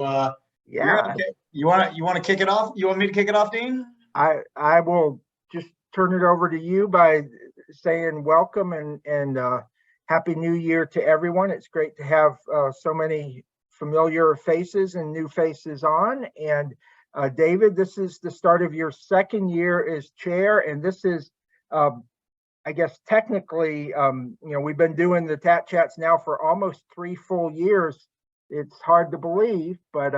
Yeah. Okay. You want to kick it off? You want me to kick it off, Dean? I will just turn it over to you by saying welcome and happy new year to everyone. It's great to have so many familiar faces and new faces on. And David, this is the start of your second year as chair, and this is I guess technically, we've been doing the TATT chats now for almost 3 full years. It's hard to believe, but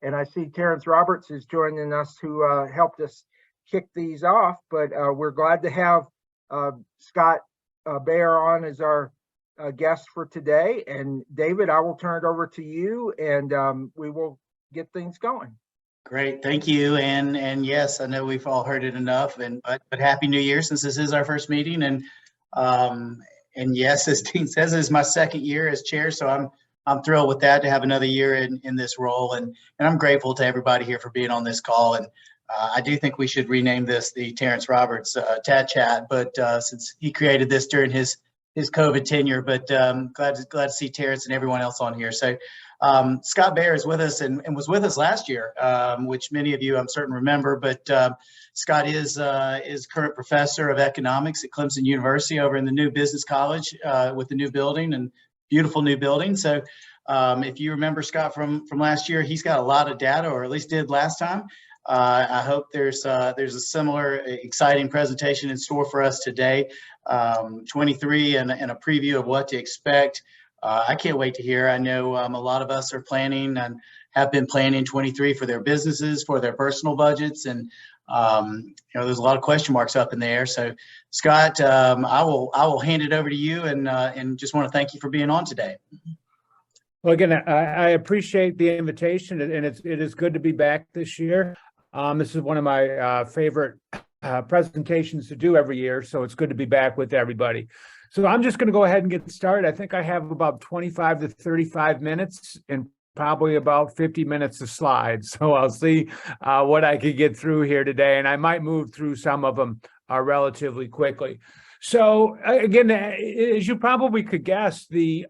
and I see Terrence Roberts is joining us, who helped us kick these off. But we're glad to have Scott Baier on as our guest for today. And David, I will turn it over to you, and we will get things going. Great, thank you. And yes, I know we've all heard it enough. But Happy New Year, since this is our first meeting. And yes, as Dean says, this is my second year as chair, so I'm thrilled with that, to have another year in this role, and I'm grateful to everybody here for being on this call. And I do think we should rename this the Terrence Roberts TATT Chat, but since he created this during his COVID tenure. But glad to see Terrence and everyone else on here. So Scott Baier is with us and was with us last year, which many of you I'm certain remember. But Scott is current professor of economics at Clemson University over in the new business college with the new building and beautiful new building. So if you remember Scott from last year, he's got a lot of data, or at least did last time. I hope there's a similar exciting presentation in store for us today, 23, and a preview of what to expect. I can't wait to hear. I know a lot of us are planning and have been planning 23 for their businesses, for their personal budgets, and there's a lot of question marks up in the air. So Scott, I will hand it over to you, and just want to thank you for being on today. Well, again, I appreciate the invitation, and it is good to be back this year. This is one of my favorite presentations to do every year, so it's good to be back with everybody. So I'm just going to go ahead and get started. I think I have about 25 to 35 minutes and probably about 50 minutes of slides. So I'll see what I can get through here today, and I might move through some of them relatively quickly. So again, as you probably could guess, the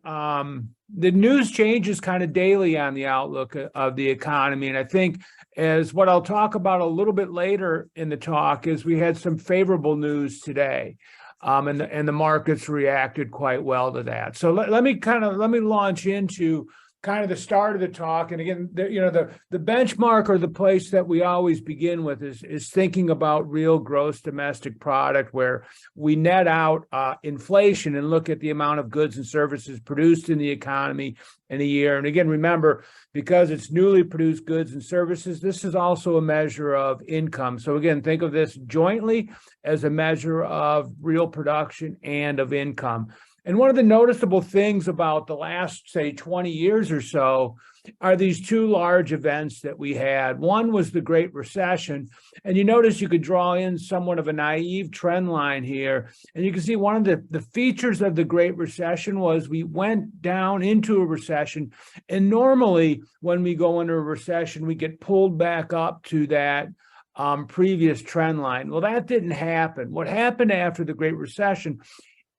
news changes kind of daily on the outlook of the economy. And I think, as what I'll talk about a little bit later in the talk, is we had some favorable news today, and the markets reacted quite well to that. So let me launch into kind of the start of the talk. And again, the benchmark, or the place that we always begin with, is thinking about real gross domestic product, where we net out inflation and look at the amount of goods and services produced in the economy in a year. And again, remember, because it's newly produced goods and services, this is also a measure of income. So again, think of this jointly as a measure of real production and of income. And one of the noticeable things about the last, say, 20 years or so are these two large events that we had. One was the Great Recession, and you notice you could draw in somewhat of a naive trend line here. And you can see one of the features of the Great Recession was we went down into a recession. And normally when we go into a recession, we get pulled back up to that previous trend line. Well, that didn't happen. What happened after the Great Recession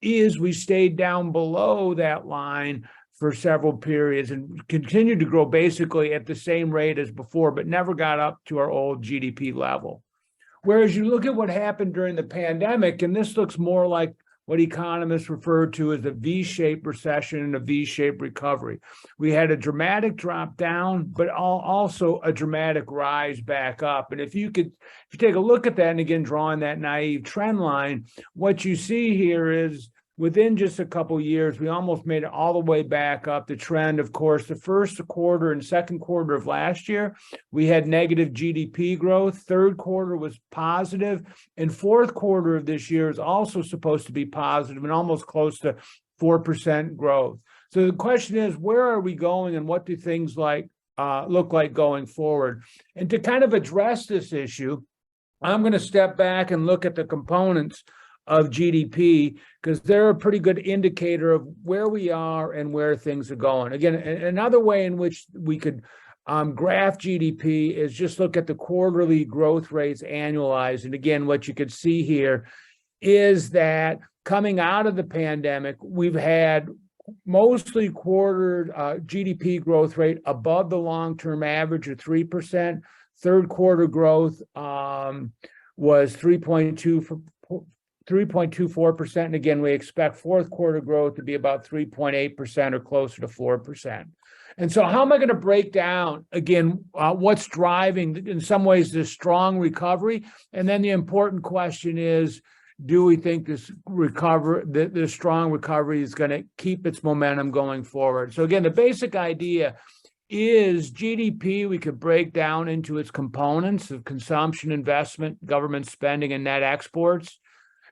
is we stayed down below that line for several periods and continued to grow basically at the same rate as before, but never got up to our old GDP level. Whereas you look at what happened during the pandemic, and this looks more like what economists refer to as a V-shaped recession and a V-shaped recovery. We had a dramatic drop down, but also a dramatic rise back up. And if you take a look at that, and again, drawing that naive trend line, what you see here is within just a couple of years, we almost made it all the way back up the trend. Of course, the first quarter and second quarter of last year, we had negative GDP growth. Third quarter was positive, and fourth quarter of this year is also supposed to be positive and almost close to 4% growth. So the question is, where are we going, and what do things look like going forward? And to kind of address this issue, I'm going to step back and look at the components of GDP, because they're a pretty good indicator of where we are and where things are going. Again, another way in which we could graph GDP is just look at the quarterly growth rates annualized. And again, what you could see here is that coming out of the pandemic, we've had mostly quartered GDP growth rate above the long-term average of 3%. Third quarter growth was 3.24%. And again, we expect fourth quarter growth to be about 3.8% or closer to 4%. And so how am I going to break down, again, what's driving, in some ways, this strong recovery? And then the important question is, do we think this strong recovery is going to keep its momentum going forward? So again, the basic idea is GDP, we could break down into its components of consumption, investment, government spending, and net exports.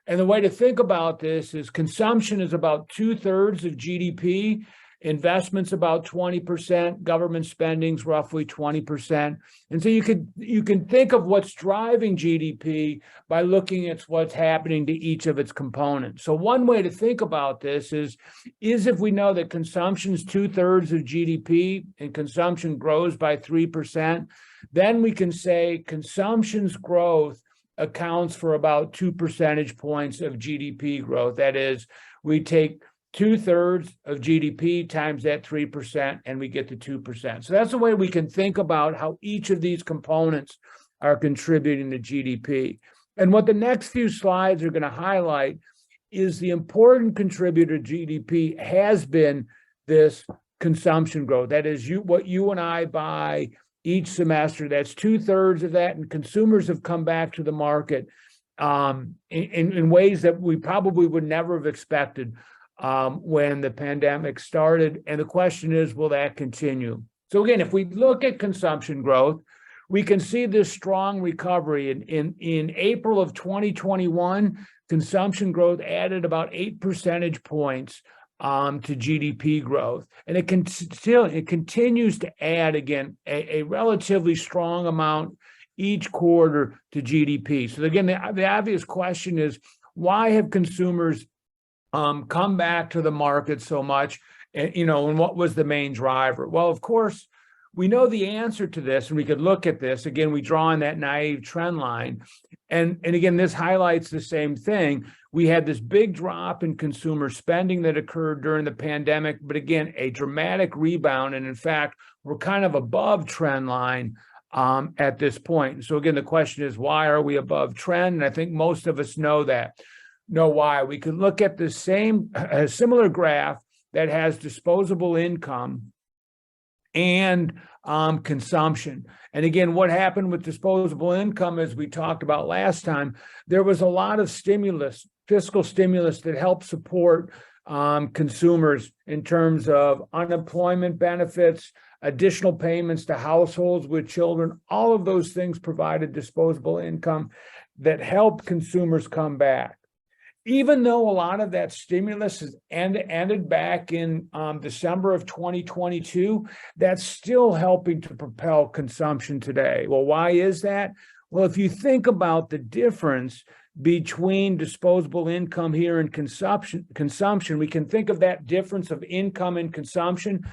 And the way to think about this is consumption is about 2/3 of GDP, investments about 20%, government spending's roughly 20%. And so you can think of what's driving GDP by looking at what's happening to each of its components. So one way to think about this is if we know that consumption's 2/3 of GDP and consumption grows by 3%, then we can say consumption's growth accounts for about 2 percentage points of GDP growth. That is, we take 2/3 of GDP times that 3%, and we get to 2%. So that's the way we can think about how each of these components are contributing to GDP. And what the next few slides are going to highlight is the important contributor to GDP has been this consumption growth. That is what you and I buy each semester. That's 2/3 of that, and consumers have come back to the market in ways that we probably would never have expected when the pandemic started. And the question is, will that continue? So again, if we look at consumption growth, we can see this strong recovery. In April of 2021, consumption growth added about 8 percentage points to GDP growth. And it continues to add, again, a relatively strong amount each quarter to GDP. So again, the obvious question is, why have consumers come back to the market so much, and what was the main driver? Well, of course, we know the answer to this, and we could look at this. Again, we draw on that naive trend line. And again, this highlights the same thing. We had this big drop in consumer spending that occurred during the pandemic, but again, a dramatic rebound. And in fact, we're kind of above trend line at this point. So again, the question is, why are we above trend? And I think most of us know why. We could look at the similar graph that has disposable income and consumption. And again, what happened with disposable income, as we talked about last time, there was a lot of stimulus, fiscal stimulus, that helped support consumers in terms of unemployment benefits, additional payments to households with children. All of those things provided disposable income that helped consumers come back. Even though a lot of that stimulus has ended back in December of 2022, that's still helping to propel consumption today. Well, why is that? Well, if you think about the difference between disposable income here and consumption, we can think of that difference of income and consumption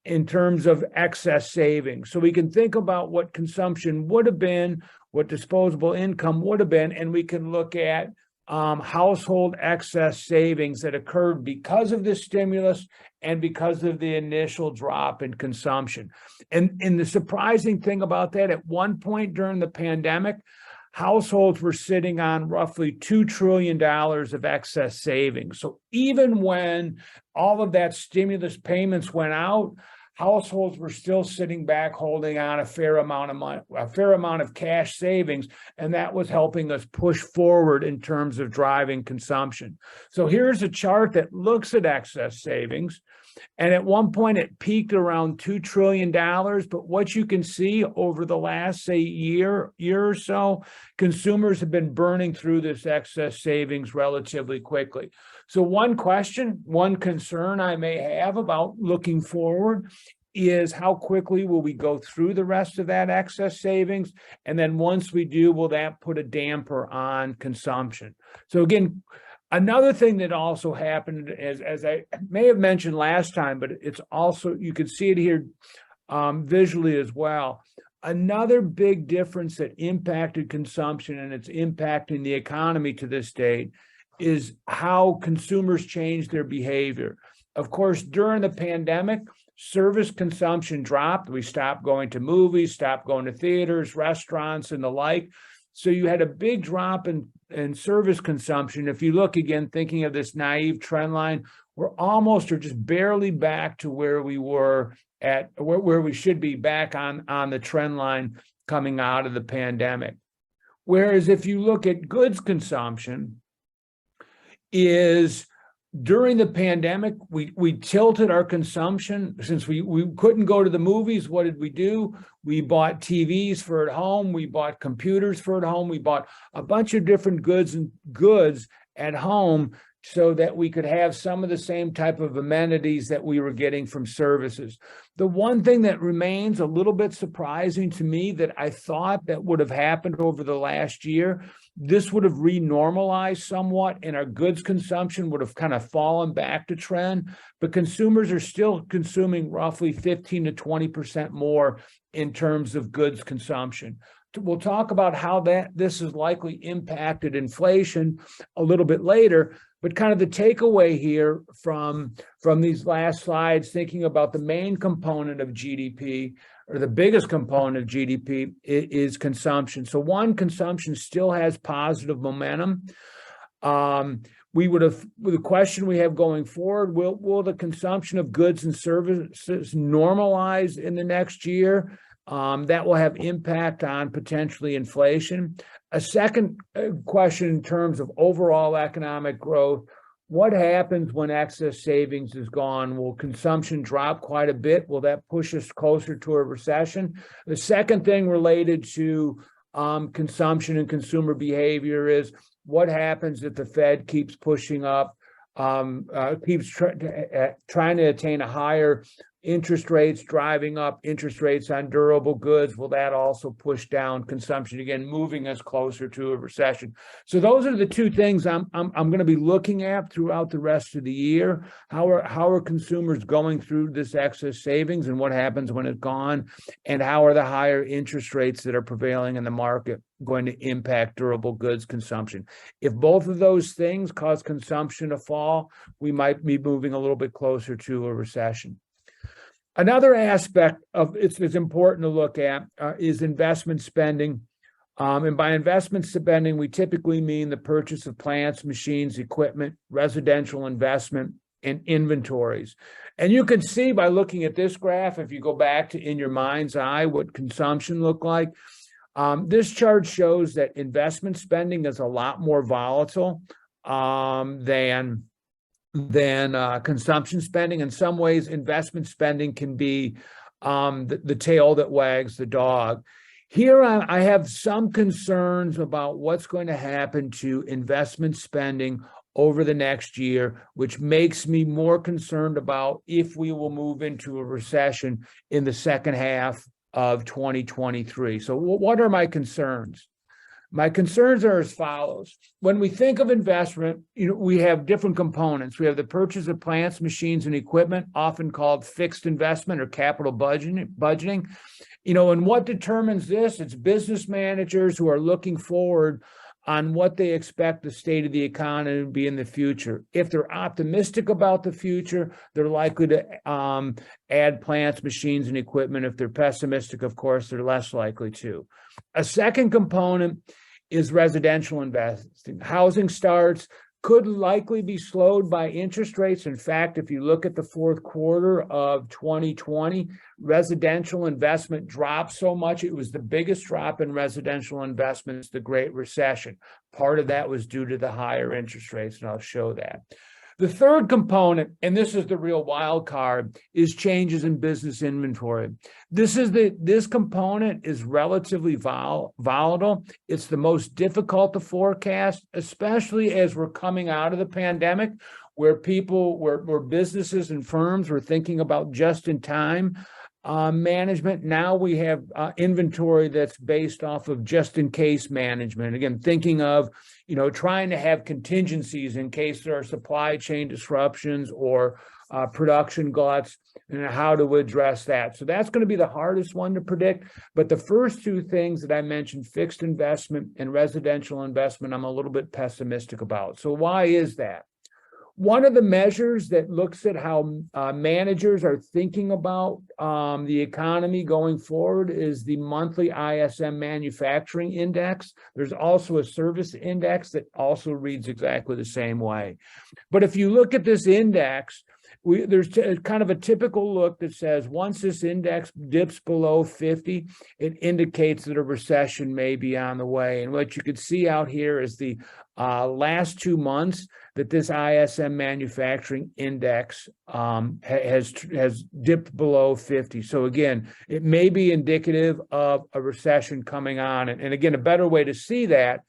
in terms of excess savings. So we can think about what consumption would have been, what disposable income would have been, and we can look at household excess savings that occurred because of this stimulus and because of the initial drop in consumption. And the surprising thing about that, at one point during the pandemic, households were sitting on roughly $2 trillion of excess savings. So even when all of that stimulus payments went out, households were still sitting back holding on a fair amount of cash savings, and that was helping us push forward in terms of driving consumption. So here's a chart that looks at excess savings, and at one point it peaked around $2 trillion, but what you can see over the last, say, year or so, consumers have been burning through this excess savings relatively quickly. So one concern I may have about looking forward is, how quickly will we go through the rest of that excess savings? And then once we do, will that put a damper on consumption? So again, another thing that also happened, as I may have mentioned last time, but it's also, you can see it here visually as well. Another big difference that impacted consumption, and it's impacting the economy to this date, is how consumers change their behavior. Of course, during the pandemic, service consumption dropped. We stopped going to movies, stopped going to theaters, restaurants, and the like. So you had a big drop in service consumption. If you look again, thinking of this naive trend line, we're almost or just barely back to where we were at, where we should be back on the trend line coming out of the pandemic. Whereas if you look at goods consumption, is during the pandemic, we tilted our consumption. Since we couldn't go to the movies, what did we do? We bought TVs for at home. We bought computers for at home. We bought a bunch of different goods at home so that we could have some of the same type of amenities that we were getting from services. The one thing that remains a little bit surprising to me that I thought that would have happened over the last year, this would have renormalized somewhat and our goods consumption would have kind of fallen back to trend, but consumers are still consuming roughly 15 to 20% more in terms of goods consumption. We'll talk about how this has likely impacted inflation a little bit later, but kind of the takeaway here from these last slides, thinking about the main component of GDP or the biggest component of GDP is consumption. So one, consumption still has positive momentum. The question we have going forward, will the consumption of goods and services normalize in the next year? That will have impact on potentially inflation. A second question in terms of overall economic growth, what happens when excess savings is gone? Will consumption drop quite a bit? Will that push us closer to a recession? The second thing related to consumption and consumer behavior is what happens if the Fed keeps pushing up, keeps trying to attain a higher interest rates, driving up interest rates on durable goods? Will that also push down consumption again, moving us closer to a recession? So those are the two things I'm going to be looking at throughout the rest of the year. How are consumers going through this excess savings and what happens when it's gone? And how are the higher interest rates that are prevailing in the market going to impact durable goods consumption? If both of those things cause consumption to fall, we might be moving a little bit closer to a recession. Another aspect of it's important to look at is investment spending. And by investment spending, we typically mean the purchase of plants, machines, equipment, residential investment, and inventories. And you can see by looking at this graph, if you go back to in your mind's eye, what consumption looked like. This chart shows that investment spending is a lot more volatile than consumption spending. In some ways, investment spending can be the tail that wags the dog. Here, I have some concerns about what's going to happen to investment spending over the next year, which makes me more concerned about if we will move into a recession in the second half of 2023. So what are my concerns? My concerns are as follows. When we think of investment, we have different components. We have the purchase of plants, machines, and equipment, often called fixed investment or capital budgeting. And what determines this? It's business managers who are looking forward on what they expect the state of the economy to be in the future. If they're optimistic about the future, they're likely to add plants, machines, and equipment. If they're pessimistic, of course, they're less likely to. A second component is residential investing. Housing starts could likely be slowed by interest rates. In fact, if you look at the fourth quarter of 2020, residential investment dropped so much. It was the biggest drop in residential investments, the Great Recession. Part of that was due to the higher interest rates, and I'll show that. The third component, and this is the real wild card, is changes in business inventory. This component is relatively volatile. It's the most difficult to forecast, especially as we're coming out of the pandemic, where businesses and firms were thinking about just-in-time management. Now we have inventory that's based off of just-in-case management. Again, thinking of trying to have contingencies in case there are supply chain disruptions or production gluts, and how to address that. So that's going to be the hardest one to predict. But the first two things that I mentioned, fixed investment and residential investment, I'm a little bit pessimistic about. So why is that? One of the measures that looks at how managers are thinking about the economy going forward is the monthly ISM manufacturing index. There's also a service index that also reads exactly the same way. But if you look at this index, there's kind of a typical look that says once this index dips below 50, it indicates that a recession may be on the way. And what you can see out here is the last 2 months that this ISM manufacturing index has dipped below 50. So again, it may be indicative of a recession coming on. And again, a better way to see that,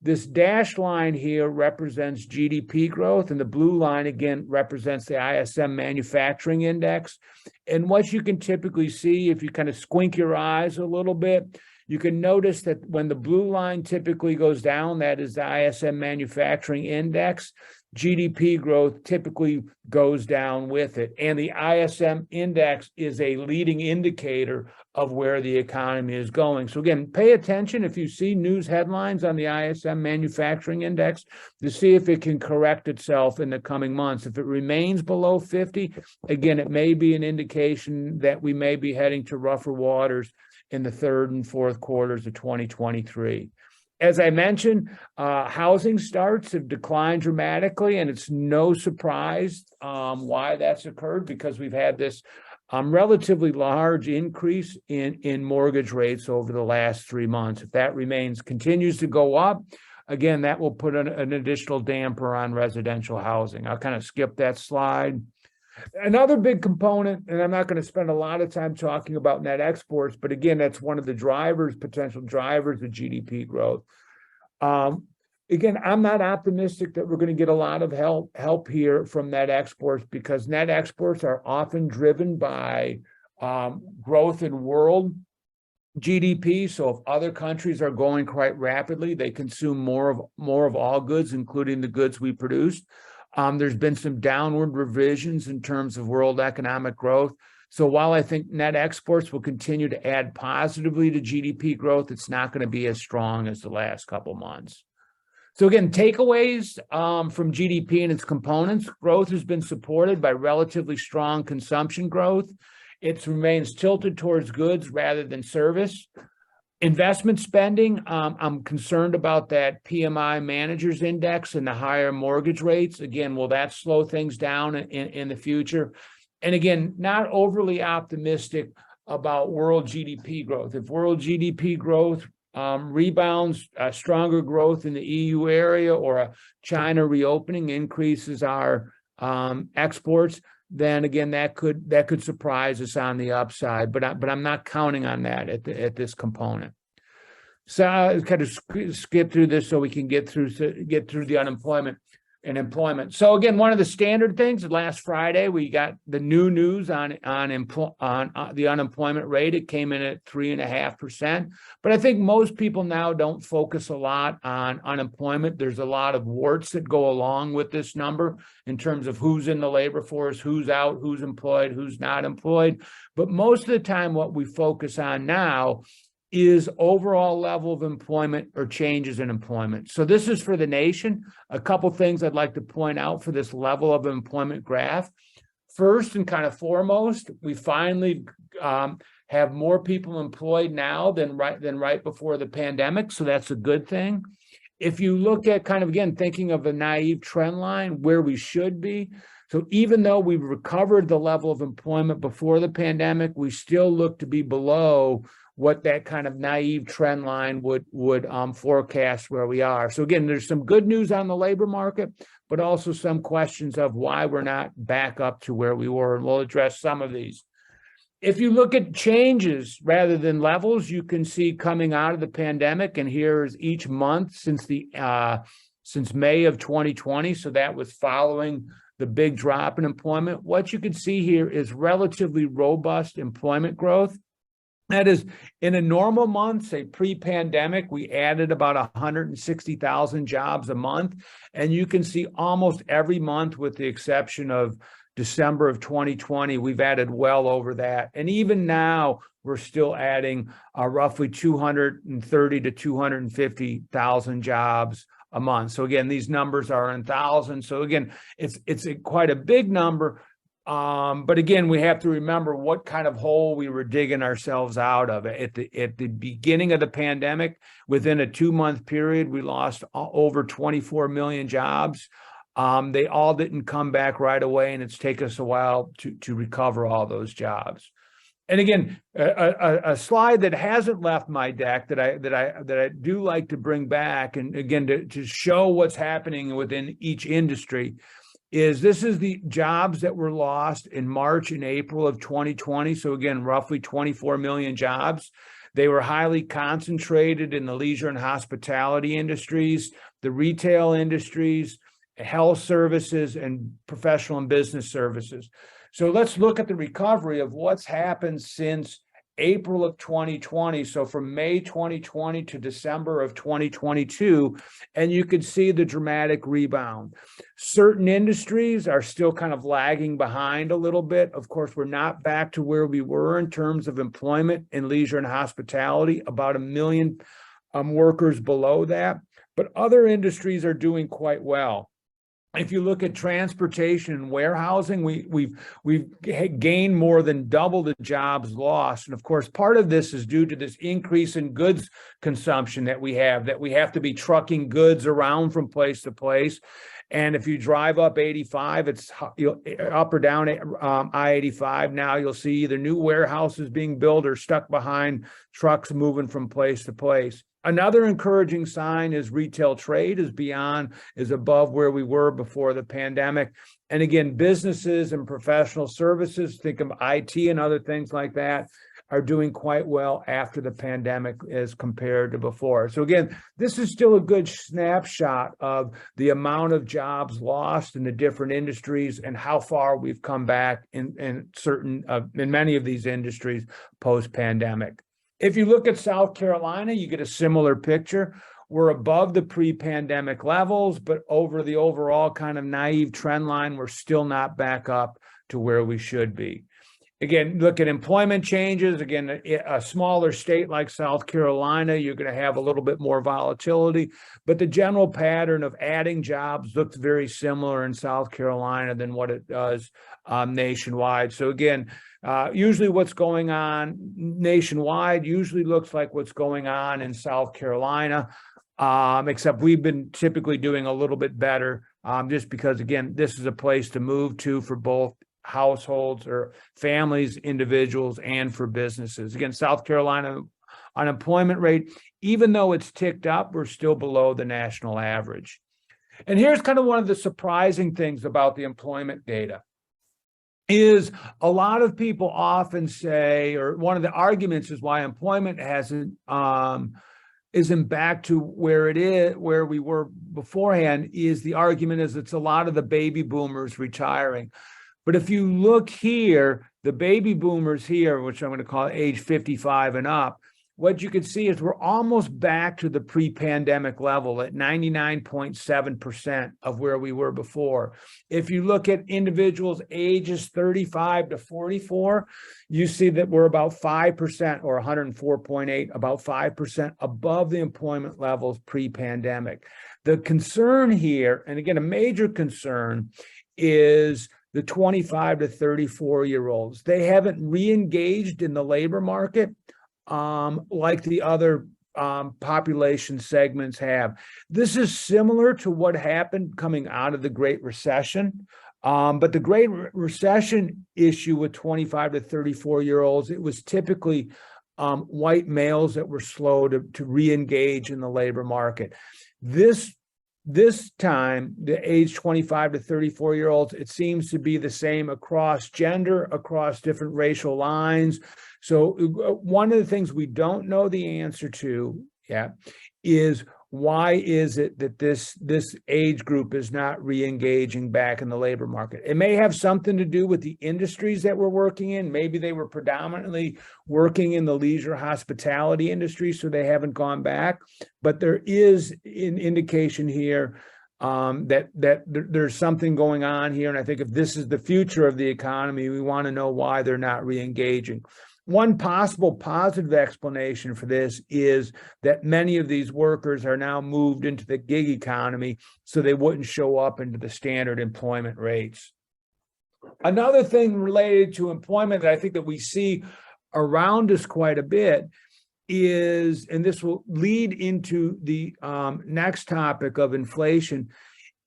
this dashed line here represents GDP growth, and the blue line again represents the ISM manufacturing index. And what you can typically see, if you kind of squint your eyes a little bit, you can notice that when the blue line typically goes down, that is the ISM manufacturing index, GDP growth typically goes down with it. And the ISM index is a leading indicator of where the economy is going. So again, pay attention if you see news headlines on the ISM manufacturing index to see if it can correct itself in the coming months. If it remains below 50, again, it may be an indication that we may be heading to rougher waters in the third and fourth quarters of 2023. As I mentioned, housing starts have declined dramatically, and it's no surprise why that's occurred, because we've had this relatively large increase in mortgage rates over the last 3 months. If that continues to go up, again, that will put an additional damper on residential housing. I'll kind of skip that slide. Another big component, and I'm not going to spend a lot of time talking about net exports, but again, that's one of the potential drivers of GDP growth. Again, I'm not optimistic that we're going to get a lot of help here from net exports, because net exports are often driven by growth in world GDP. So if other countries are growing quite rapidly, they consume more of all goods, including the goods we produce. There's been some downward revisions in terms of world economic growth. So while I think net exports will continue to add positively to GDP growth, it's not going to be as strong as the last couple months. So again, takeaways from GDP and its components: growth has been supported by relatively strong consumption growth. It remains tilted towards goods rather than service. Investment spending, I'm concerned about that PMI managers index and the higher mortgage rates. Again, will that slow things down in the future? And again, not overly optimistic about world GDP growth. If world GDP growth rebounds, stronger growth in the EU area, or a China reopening increases our exports, then again, that could surprise us on the upside. But I'm not counting on that at this component. So I'll kind of skip through this so we can get through the unemployment and employment. So again, one of the standard things, last Friday we got the new news on the unemployment rate. It came in at 3.5%. But I think most people now don't focus a lot on unemployment. There's a lot of warts that go along with this number in terms of who's in the labor force, who's out, who's employed, who's not employed. But most of the time, what we focus on now is overall level of employment or changes in employment. So this is for the nation. A couple things I'd like to point out for this level of employment graph. First and kind of foremost, we finally have more people employed now than right before the pandemic. So that's a good thing. If you look at kind of, again, thinking of a naive trend line where we should be, so even though we've recovered the level of employment before the pandemic, we still look to be below what that kind of naive trend line would forecast where we are. So again, there's some good news on the labor market, but also some questions of why we're not back up to where we were, and we'll address some of these. If you look at changes rather than levels, you can see coming out of the pandemic, and here's each month since May of 2020. So that was following the big drop in employment. What you can see here is relatively robust employment growth. That is, in a normal month, say pre-pandemic, we added about 160,000 jobs a month. And you can see almost every month, with the exception of December of 2020, we've added well over that. And even now, we're still adding roughly 230 to 250,000 jobs a month. So again, these numbers are in thousands. So again, it's quite a big number. But again, we have to remember what kind of hole we were digging ourselves out of. At the beginning of the pandemic, within a 2-month period, we lost over 24 million jobs. They all didn't come back right away, and it's taken us a while to recover all those jobs. And again, a slide that hasn't left my deck that I do like to bring back, and again to show what's happening within each industry, is this is the jobs that were lost in March and April of 2020. So again, roughly 24 million jobs. They were highly concentrated in the leisure and hospitality industries, the retail industries, health services, and professional and business services. So let's look at the recovery of what's happened since April of 2020. So from May 2020 to December of 2022, and you could see the dramatic rebound. Certain industries are still kind of lagging behind a little bit. Of course, we're not back to where we were in terms of employment in leisure and hospitality, about 1 million workers below that, but other industries are doing quite well. If you look at transportation and warehousing, we've gained more than double the jobs lost. And of course, part of this is due to this increase in goods consumption that we have to be trucking goods around from place to place. And if you drive up 85, it's up or down I-85 now, you'll see either new warehouses being built or stuck behind trucks moving from place to place. Another encouraging sign is retail trade is above where we were before the pandemic. And again, businesses and professional services, think of IT and other things like that, are doing quite well after the pandemic as compared to before. So again, this is still a good snapshot of the amount of jobs lost in the different industries and how far we've come back in many of these industries post-pandemic. If you look at South Carolina, you get a similar picture. We're above the pre-pandemic levels, but over the overall kind of naive trend line, we're still not back up to where we should be. Again, look at employment changes. Again, a smaller state like South Carolina, you're going to have a little bit more volatility, but the general pattern of adding jobs looks very similar in South Carolina than what it does nationwide. So again, usually what's going on nationwide usually looks like what's going on in South Carolina, except we've been typically doing a little bit better just because, again, this is a place to move to for both households or families, individuals, and for businesses. Again, South Carolina unemployment rate, even though it's ticked up, we're still below the national average. And here's kind of one of the surprising things about the employment data is a lot of people often say, or one of the arguments is why employment isn't back to where we were beforehand, is the argument is it's a lot of the baby boomers retiring. But if you look here, the baby boomers here, which I'm going to call age 55 and up, what you can see is we're almost back to the pre-pandemic level at 99.7% of where we were before. If you look at individuals ages 35 to 44, you see that we're about 5% or 104.8, about 5% above the employment levels pre-pandemic. The concern here, and again, a major concern, is the 25 to 34-year-olds. They haven't re-engaged in the labor market like the other population segments have. This is similar to what happened coming out of the Great Recession. But the Great Recession issue with 25 to 34-year-olds, it was typically white males that were slow to re-engage in the labor market. This time, the age 25 to 34-year-olds, it seems to be the same across gender, across different racial lines. So one of the things we don't know the answer to yet is why is it that this age group is not re-engaging back in the labor market? It may have something to do with the industries that we're working in. Maybe they were predominantly working in the leisure hospitality industry, so they haven't gone back. But there is an indication here that there's something going on here. And I think if this is the future of the economy, we want to know why they're not re-engaging. One possible positive explanation for this is that many of these workers are now moved into the gig economy, so they wouldn't show up into the standard employment rates. Another thing related to employment that I think that we see around us quite a bit is, and this will lead into the next topic of inflation.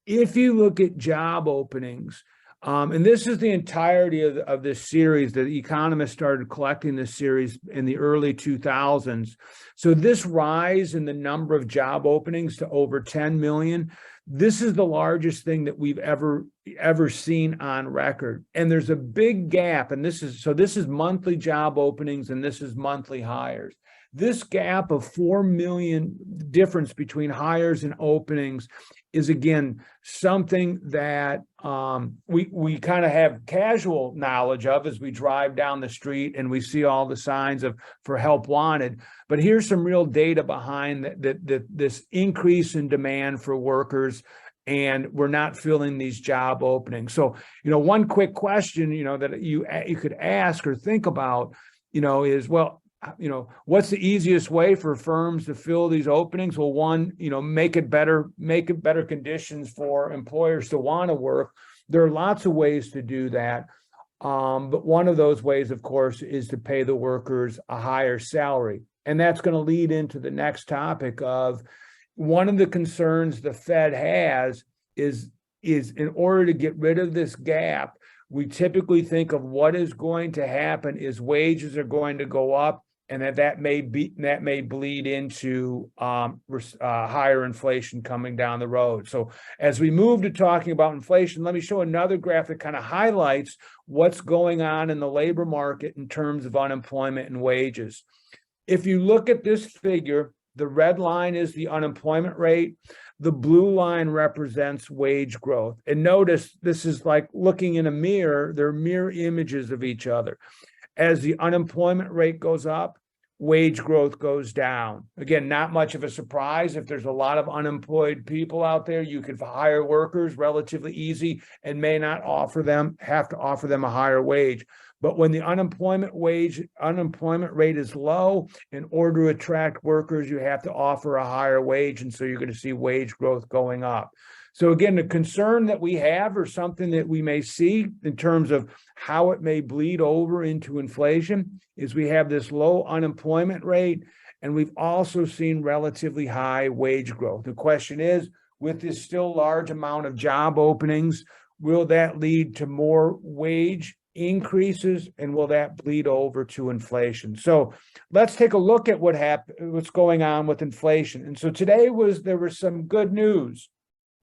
If you look at job openings, and this is the entirety of this series, the economists started collecting this series in the early 2000s. So this rise in the number of job openings to over 10 million, this is the largest thing that we've ever seen on record. And there's a big gap, and this is monthly job openings and this is monthly hires. This gap of 4 million difference between hires and openings is, again, something that we kind of have casual knowledge of as we drive down the street and we see all the signs for help wanted. But here's some real data behind this increase in demand for workers, and we're not filling these job openings. So, one quick question, that you could ask or think about, is, well, what's the easiest way for firms to fill these openings? Well, one, make it better conditions for employers to want to work. There are lots of ways to do that. But one of those ways, of course, is to pay the workers a higher salary. And that's going to lead into the next topic of one of the concerns the Fed has is in order to get rid of this gap, we typically think of what is going to happen is wages are going to go up, and that may bleed into higher inflation coming down the road. So as we move to talking about inflation, let me show another graph that kind of highlights what's going on in the labor market in terms of unemployment and wages. If you look at this figure, the red line is the unemployment rate. The blue line represents wage growth. And notice this is like looking in a mirror. They're mirror images of each other. As the unemployment rate goes up, wage growth goes down. Again, not much of a surprise. If there's a lot of unemployed people out there, you could hire workers relatively easy and may not have to offer them a higher wage. But when the unemployment rate is low, in order to attract workers, you have to offer a higher wage. And so you're going to see wage growth going up. So again, the concern that we have, or something that we may see in terms of how it may bleed over into inflation, is we have this low unemployment rate, and we've also seen relatively high wage growth. The question is, with this still large amount of job openings, will that lead to more wage increases, and will that bleed over to inflation? So let's take a look at what's going on with inflation. And so today there was some good news.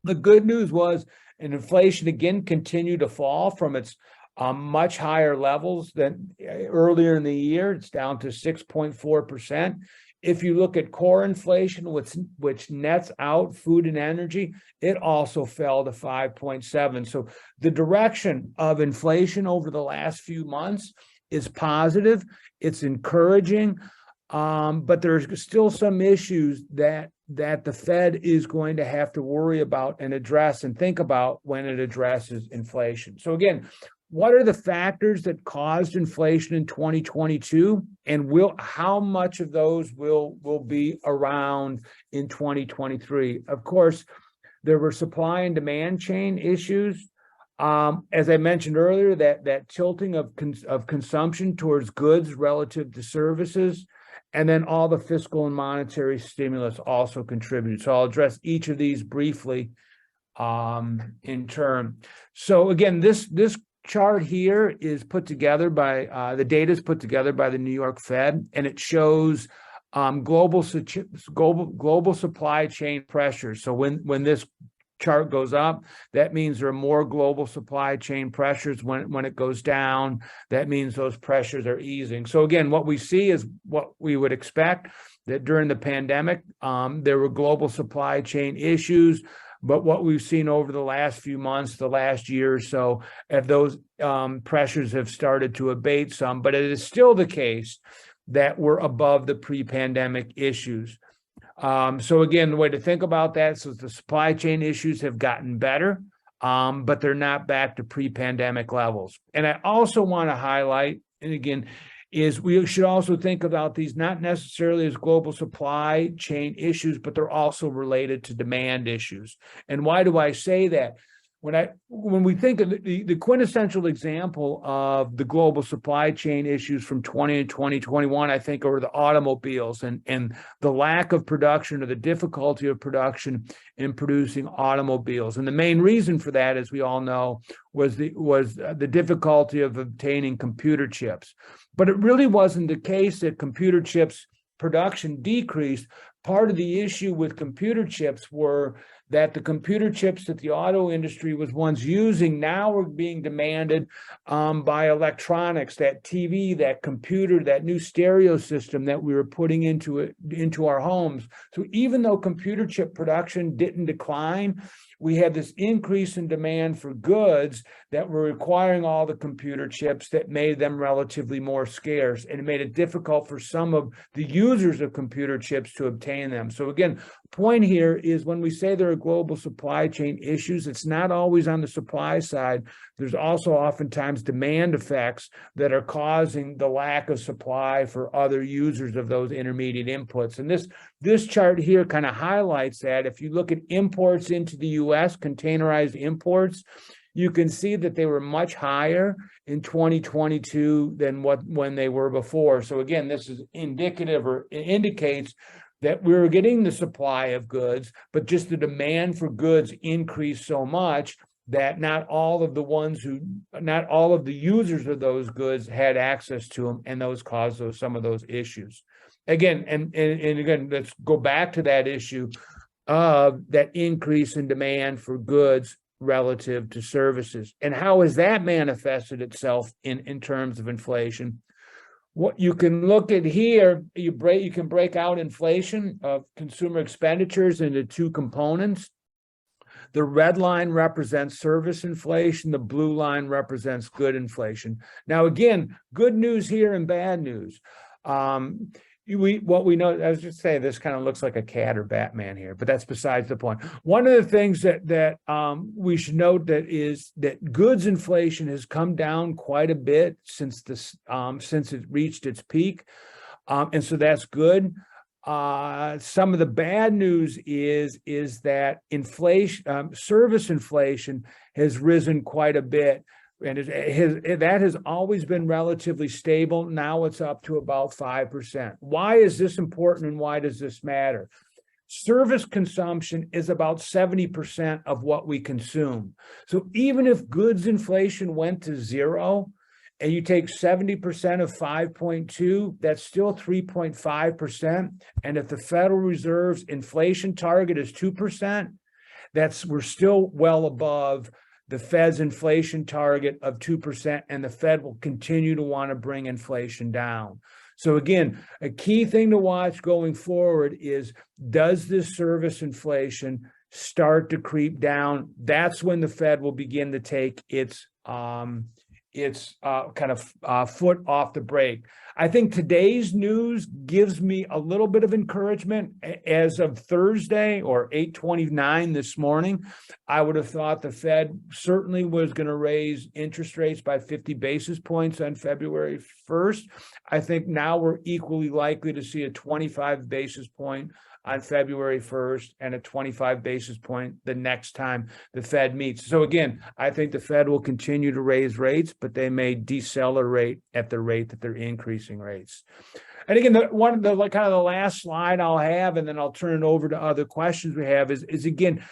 The good news was, and inflation again continued to fall from its much higher levels than earlier in the year. It's down to 6.4%. If you look at core inflation, which nets out food and energy, it also fell to 5.7. So the direction of inflation over the last few months is positive. It's encouraging, but there's still some issues that the Fed is going to have to worry about and address and think about when it addresses inflation. So again, what are the factors that caused inflation in 2022, and how much of those will be around in 2023? Of course, there were supply and demand chain issues. As I mentioned earlier, that tilting of consumption towards goods relative to services, and then all the fiscal and monetary stimulus also contributed. So I'll address each of these briefly in turn. So again, this chart here is put together by the data is put together by the New York Fed, and it shows global supply chain pressures. So when this chart goes up, that means there are more global supply chain pressures. When it goes down, that means those pressures are easing. So again, what we see is what we would expect, that during the pandemic, there were global supply chain issues. But what we've seen over the last few months, the last year or so, if those pressures have started to abate some, but it is still the case that we're above the pre-pandemic issues. So again, the way to think about that is the supply chain issues have gotten better, but they're not back to pre-pandemic levels. And I also want to highlight, and again, is we should also think about these not necessarily as global supply chain issues, but they're also related to demand issues. And why do I say that? When we think of the quintessential example of the global supply chain issues from 2021, I think are the automobiles and the lack of production or the difficulty of production in producing automobiles. And the main reason for that, as we all know, was the difficulty of obtaining computer chips. But it really wasn't the case that computer chips production decreased. Part of the issue with computer chips were that the computer chips that the auto industry was once using now were being demanded by electronics, that TV, that computer, that new stereo system that we were putting into our homes. So even though computer chip production didn't decline, we had this increase in demand for goods that were requiring all the computer chips that made them relatively more scarce, and it made it difficult for some of the users of computer chips to obtain them. So again, point here is when we say there are global supply chain issues, it's not always on the supply side. There's also oftentimes demand effects that are causing the lack of supply for other users of those intermediate inputs. And this chart here kind of highlights that. If you look at imports into the US, containerized imports, you can see that they were much higher in 2022 than when they were before. So again, this is indicative or indicates that we were getting the supply of goods, but just the demand for goods increased so much that not all of the users of those goods had access to them, and those caused some of those issues. Again, and again, let's go back to that issue of that increase in demand for goods relative to services. And how has that manifested itself in terms of inflation? What you can look at here, you can break out inflation of consumer expenditures into two components. The red line represents service inflation. The blue line represents good inflation. Now, again, good news here and bad news. What we know, I was just saying, this kind of looks like a cat or Batman here, but that's besides the point. One of the things that we should note is that goods inflation has come down quite a bit since it reached its peak, and so that's good. Some of the bad news is that inflation, service inflation, has risen quite a bit. And that has always been relatively stable. Now it's up to about 5%. Why is this important and why does this matter? Service consumption is about 70% of what we consume. So even if goods inflation went to zero and you take 70% of 5.2, that's still 3.5%. And if the Federal Reserve's inflation target is 2%, we're still well above the Fed's inflation target of 2%, and the Fed will continue to want to bring inflation down. So again, a key thing to watch going forward is, does this service inflation start to creep down? That's when the Fed will begin to take its foot off the brake. I think today's news gives me a little bit of encouragement. As of Thursday, or 8:29 this morning, I would have thought the Fed certainly was going to raise interest rates by 50 basis points on February 1st. I think now we're equally likely to see a 25 basis point on February 1st and a 25 basis point the next time the Fed meets. So again, I think the Fed will continue to raise rates, but they may decelerate at the rate that they're increasing rates. And again, the last slide I'll have, and then I'll turn it over to other questions we have, is again,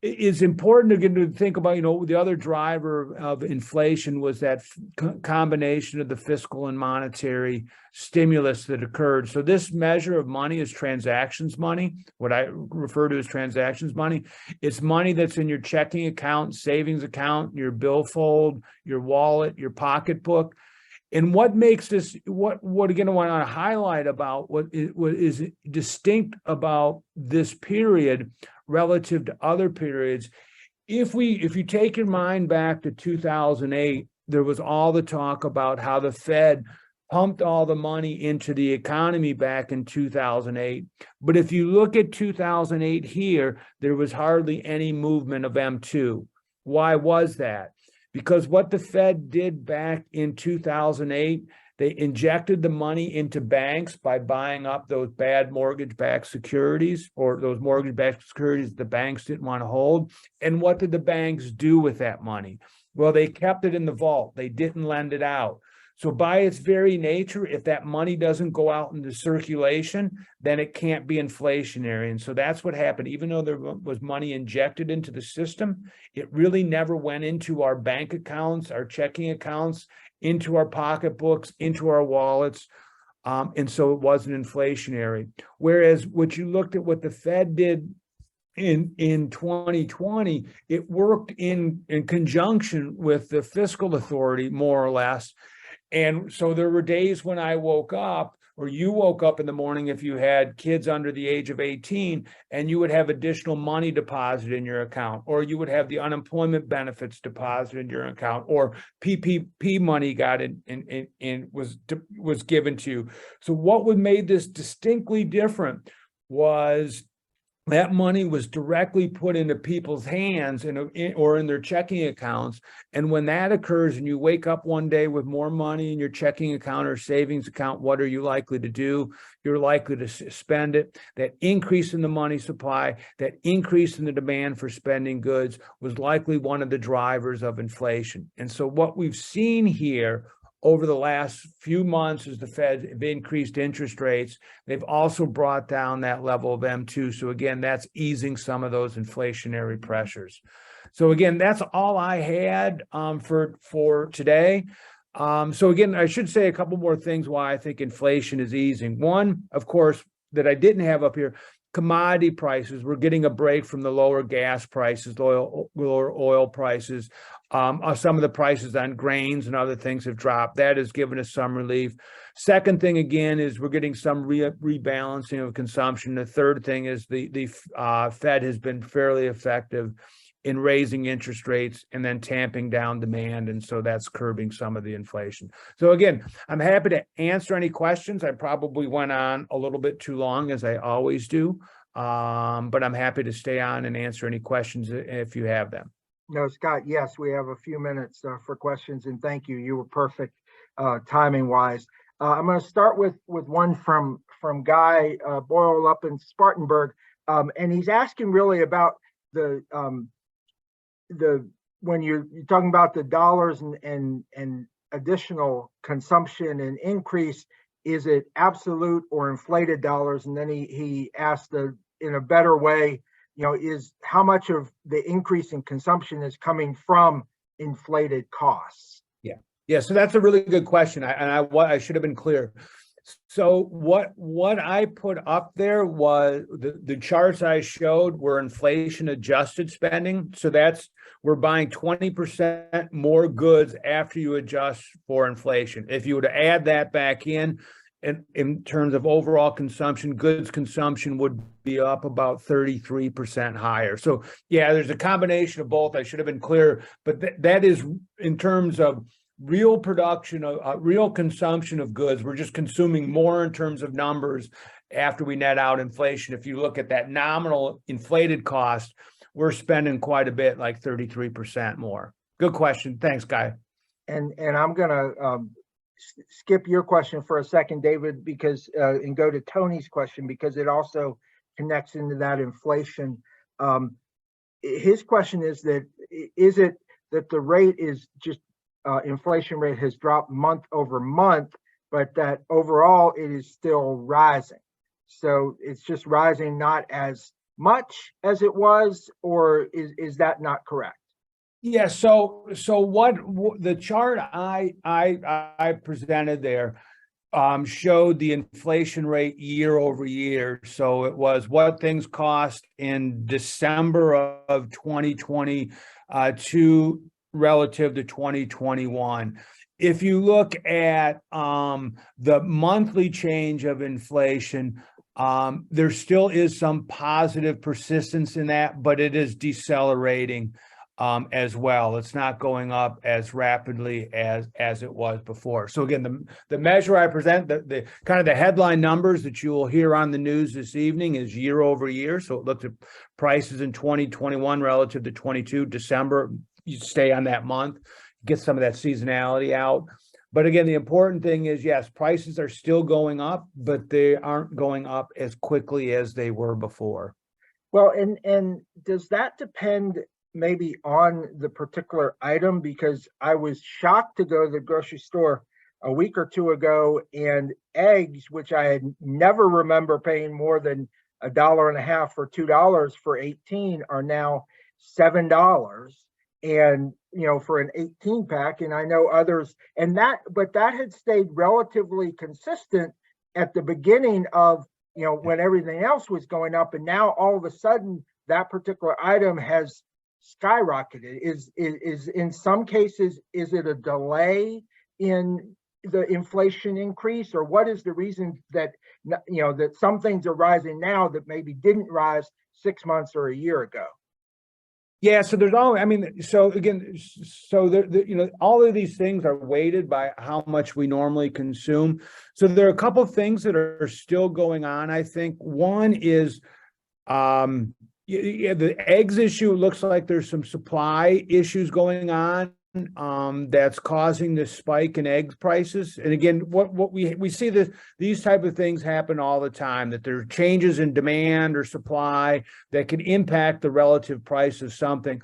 it's important again to think about, the other driver of inflation was that combination of the fiscal and monetary stimulus that occurred. So this measure of money is transactions money, what I refer to as transactions money. It's money that's in your checking account, savings account, your billfold, your wallet, your pocketbook. And what makes this, what again I want to highlight about what is distinct about this period relative to other periods, if you take your mind back to 2008, there was all the talk about how the Fed pumped all the money into the economy back in 2008. But if you look at 2008 here, there was hardly any movement of M2. Why was that? Because what the Fed did back in 2008, They injected the money into banks by buying up those bad mortgage-backed securities, or those mortgage-backed securities the banks didn't want to hold. And what did the banks do with that money? Well, they kept it in the vault. They didn't lend it out. So by its very nature, if that money doesn't go out into circulation, then it can't be inflationary. And so that's what happened. Even though there was money injected into the system, it really never went into our bank accounts, our checking accounts, into our pocketbooks, into our wallets. And so it wasn't inflationary. Whereas what you looked at what the Fed did in 2020, it worked in conjunction with the fiscal authority, more or less. And so there were days when I woke up, or you woke up in the morning if you had kids under the age of 18, and you would have additional money deposited in your account, or you would have the unemployment benefits deposited in your account, or PPP money got was given to you. So what would made this distinctly different was that money was directly put into people's hands or in their checking accounts. And when that occurs and you wake up one day with more money in your checking account or savings account, what are you likely to do? You're likely to spend it. That increase in the money supply, that increase in the demand for spending goods was likely one of the drivers of inflation. And so what we've seen here over the last few months, as the Fed have increased interest rates, they've also brought down that level of M2. So again, that's easing some of those inflationary pressures. So again, that's all I had for today. So again, I should say a couple more things why I think inflation is easing. One, of course, that I didn't have up here, commodity prices. We're getting a break from the lower gas prices, lower oil prices. Some of the prices on grains and other things have dropped. That has given us some relief. Second thing, again, is we're getting some rebalancing of consumption. The third thing is the Fed has been fairly effective in raising interest rates and then tamping down demand. And so that's curbing some of the inflation. So again, I'm happy to answer any questions. I probably went on a little bit too long, as I always do, but I'm happy to stay on and answer any questions if you have them. No, Scott, yes, we have a few minutes for questions, and thank you. You were perfect timing wise. I'm going to start with one from Guy Boyle up in Spartanburg, and he's asking really about the when you're talking about the dollars and additional consumption and increase, is it absolute or inflated dollars? And then he asked in a better way, is how much of the increase in consumption is coming from inflated costs? Yeah. So that's a really good question. I should have been clear. So what I put up there was the charts I showed were inflation adjusted spending. So we're buying 20% more goods after you adjust for inflation. If you were to add that back in terms of overall consumption, goods consumption would be up about 33% higher. So yeah, there's a combination of both. I should have been clear, but that is in terms of real production, real consumption of goods. We're just consuming more in terms of numbers after we net out inflation. If you look at that nominal inflated cost, we're spending quite a bit, like 33% more. Good question. Thanks, Guy. And I'm going to skip your question for a second, David, because and go to Tony's question, because it also connects into that inflation. His question is it that the rate is just inflation rate has dropped month over month, but that overall it is still rising. So it's just rising not as much as it was, or is that not correct? Yeah. So what the chart I presented there showed the inflation rate year over year. So it was what things cost in December of 2022 relative to 2021. If you look at the monthly change of inflation, there still is some positive persistence in that, but it is decelerating as well. It's not going up as rapidly as it was before. So again, the measure I present, the kind of the headline numbers that you will hear on the news this evening is year over year. So it looked at prices in 2021 relative to 22 December. You stay on that month, get some of that seasonality out. But again, the important thing is, yes, prices are still going up, but they aren't going up as quickly as they were before. Well, and does that depend maybe on the particular item? Because I was shocked to go to the grocery store a week or two ago, and eggs, which I had never remember paying more than $1.50 or $2 for 18, are now $7. And for an 18 pack, and I know others, but that had stayed relatively consistent at the beginning of when everything else was going up, and now all of a sudden that particular item has skyrocketed. Is in some cases, is it a delay in the inflation increase, or what is the reason that that some things are rising now that maybe didn't rise 6 months or a year ago? Yeah, so there's all, I mean, so again, so all of these things are weighted by how much we normally consume. So there are a couple of things that are still going on. I think one is the eggs issue. It looks like there's some supply issues going on that's causing this spike in egg prices. And again, what we see these type of things happen all the time, that there are changes in demand or supply that can impact the relative price of something.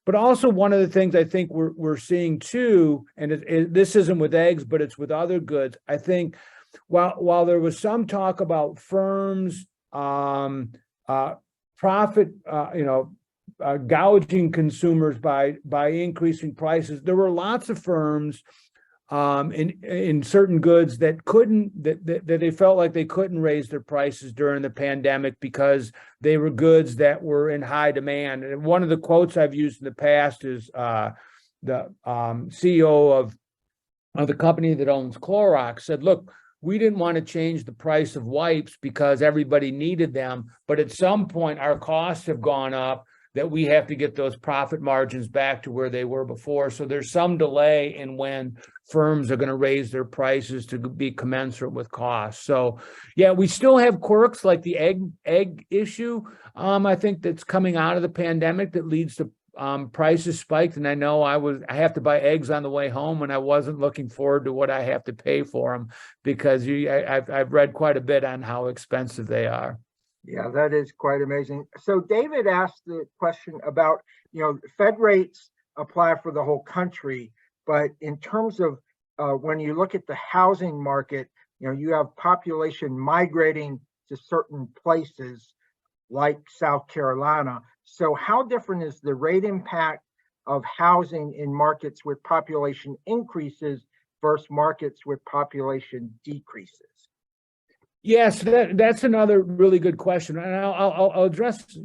But also one of the things I think we're seeing too, and this isn't with eggs, but it's with other goods. I think while there was some talk about firms profit, gouging consumers by increasing prices, there were lots of firms in certain goods that they felt like they couldn't raise their prices during the pandemic because they were goods that were in high demand. And one of the quotes I've used in the past is the CEO of the company that owns Clorox said, "Look, we didn't want to change the price of wipes because everybody needed them, but at some point our costs have gone up that we have to get those profit margins back to where they were before." So there's some delay in when firms are going to raise their prices to be commensurate with costs. So yeah, we still have quirks like the egg issue. I think that's coming out of the pandemic that leads to prices spiked. And I know I have to buy eggs on the way home, and I wasn't looking forward to what I have to pay for them because I've read quite a bit on how expensive they are. Yeah, that is quite amazing. So David asked the question about, Fed rates apply for the whole country, but in terms of when you look at the housing market, you have population migrating to certain places like South Carolina. So how different is the rate impact of housing in markets with population increases versus markets with population decreases? Yes, that's another really good question, and I'll address.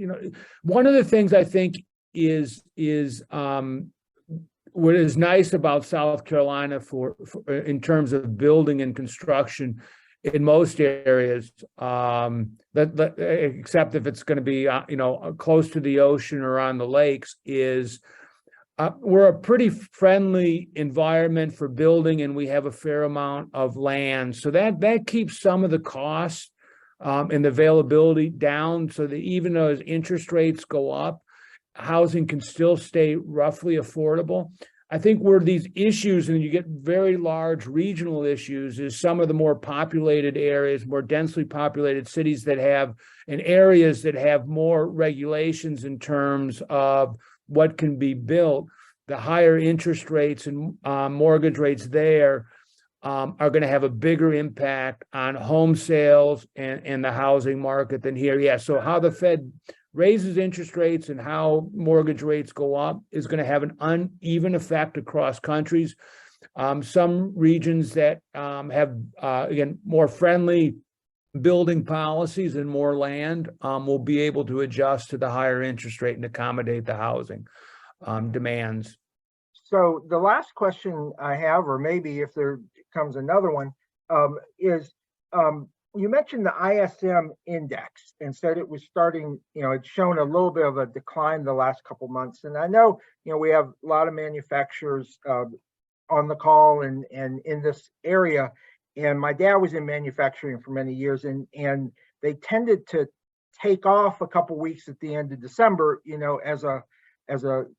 One of the things I think is what is nice about South Carolina for in terms of building and construction in most areas, except if it's going to be close to the ocean or on the lakes, is we're a pretty friendly environment for building, and we have a fair amount of land. So that keeps some of the costs and the availability down, so that even though as interest rates go up, housing can still stay roughly affordable. I think where these issues, and you get very large regional issues, is some of the more populated areas, more densely populated cities that have, and areas that have more regulations in terms of what can be built. The higher interest rates and mortgage rates there are going to have a bigger impact on home sales and the housing market than here. Yeah, so how the Fed raises interest rates and how mortgage rates go up is going to have an uneven effect across countries. Some regions that have, again, more friendly building policies and more land will be able to adjust to the higher interest rate and accommodate the housing demands. So the last question I have, or maybe if there comes another one, is you mentioned the ISM index and said it was starting, it's shown a little bit of a decline the last couple months. And I know, we have a lot of manufacturers on the call and in this area. And my dad was in manufacturing for many years, and they tended to take off a couple weeks at the end of December, as a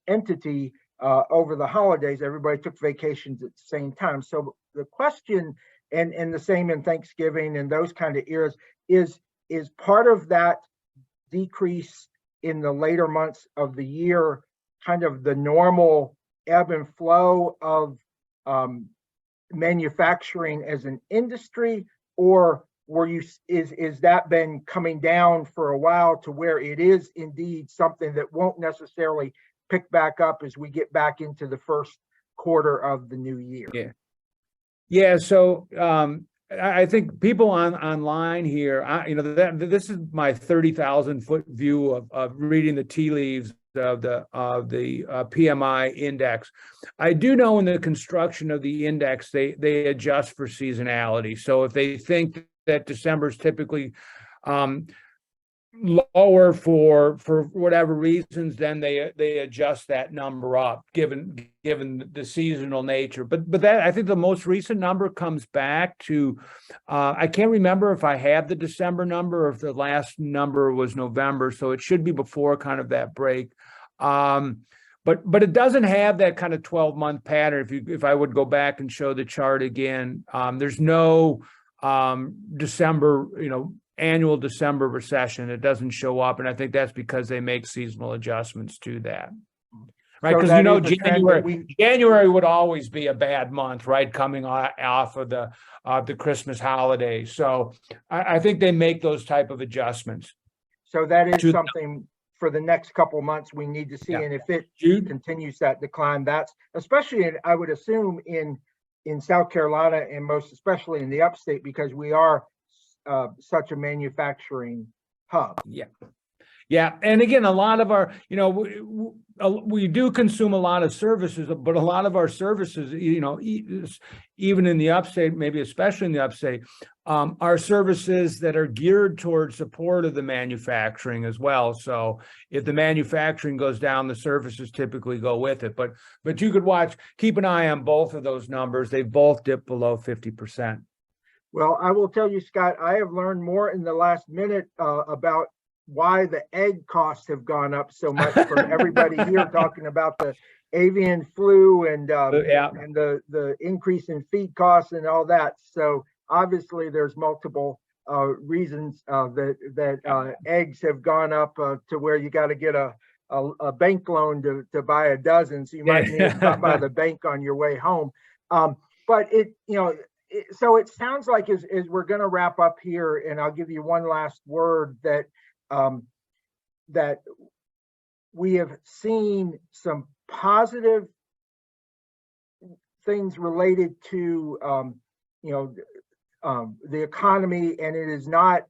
entity over the holidays. Everybody took vacations at the same time. So the question, and the same in Thanksgiving and those kind of eras, is part of that decrease in the later months of the year kind of the normal ebb and flow of manufacturing as an industry, or is that been coming down for a while to where it is indeed something that won't necessarily pick back up as we get back into the first quarter of the new year? Yeah. So I think people online here, this is my 30,000-foot view of reading the tea leaves of the PMI index. I do know in the construction of the index, they adjust for seasonality. So if they think that December is typically lower for whatever reasons, then they adjust that number up given the seasonal nature. But that, I think the most recent number comes back to I can't remember if I have the December number or if the last number was November, so it should be before kind of that break. But it doesn't have that kind of 12-month pattern. If I would go back and show the chart again, there's no December, annual December recession. It doesn't show up, and I think that's because they make seasonal adjustments to that, right? Because January would always be a bad month, right, coming off of the Christmas holiday. So I think they make those type of adjustments. So that is something for the next couple months we need to see, and if it continues that decline, that's especially I would assume in South Carolina, and most especially in the upstate, because we are such a manufacturing hub. Yeah. And again, a lot of our, we do consume a lot of services, but a lot of our services, even in the upstate, maybe especially in the upstate, are services that are geared towards support of the manufacturing as well. So if the manufacturing goes down, the services typically go with it. But you could keep an eye on both of those numbers. They both dip below 50%. Well, I will tell you, Scott, I have learned more in the last minute about why the egg costs have gone up so much from everybody here talking about the avian flu and the increase in feed costs and all that. So obviously there's multiple reasons that eggs have gone up to where you got to get a bank loan to buy a dozen. So you might need to stop by the bank on your way home. But so it sounds like as we're going to wrap up here, and I'll give you one last word, that that we have seen some positive things related to the economy, and it is not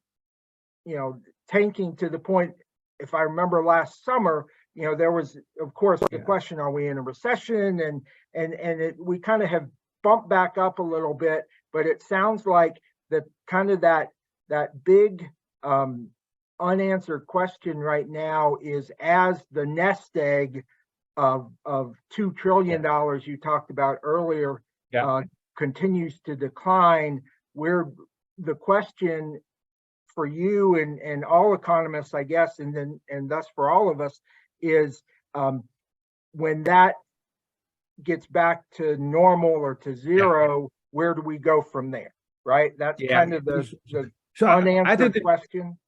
tanking to the point. If I remember last summer, there was, of course, the question: are we in a recession? And we kind of have bumped back up a little bit, but it sounds like that kind of that big unanswered question right now is, as the nest egg of $2 trillion you talked about earlier continues to decline, where the question for you and all economists, I guess, and thus for all of us, is when that gets back to normal or to zero, where do we go from there? Right? That's kind of the unanswered question.